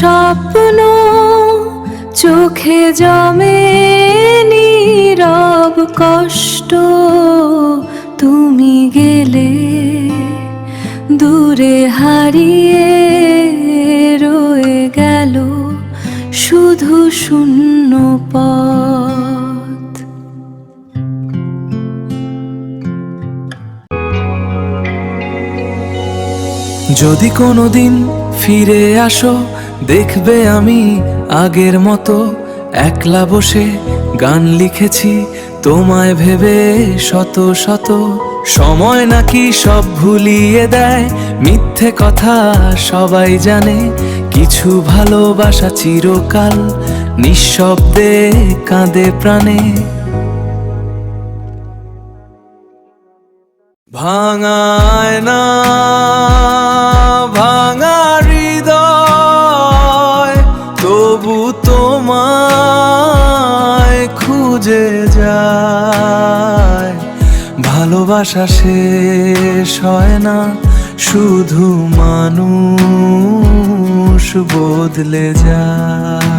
স্বপ্ন চোখে জমে নীরব কষ্ট, তুমি গেলে দূরে হারিয়ে রয়ে গেল শুধু শূন্য পথ। যদি কোনোদিন ফিরে আসো, দেখবে আমি আগের মতো একলা বসে গান লিখেছি তোমায় ভেবে শত শত। সময় নাকি সব ভুলিয়ে দেয়, মিথ্যে কথা সবাই জানে, কিছু ভালোবাসা চিরকাল নিঃশব্দে কাঁদে প্রাণে। ভাঙায় না ভাঙা হৃদয়, তবু তোমায় খুঁজে যায়। ভালোবাসা শেষ হয় না, শুধু মানুষ বদলে যায়।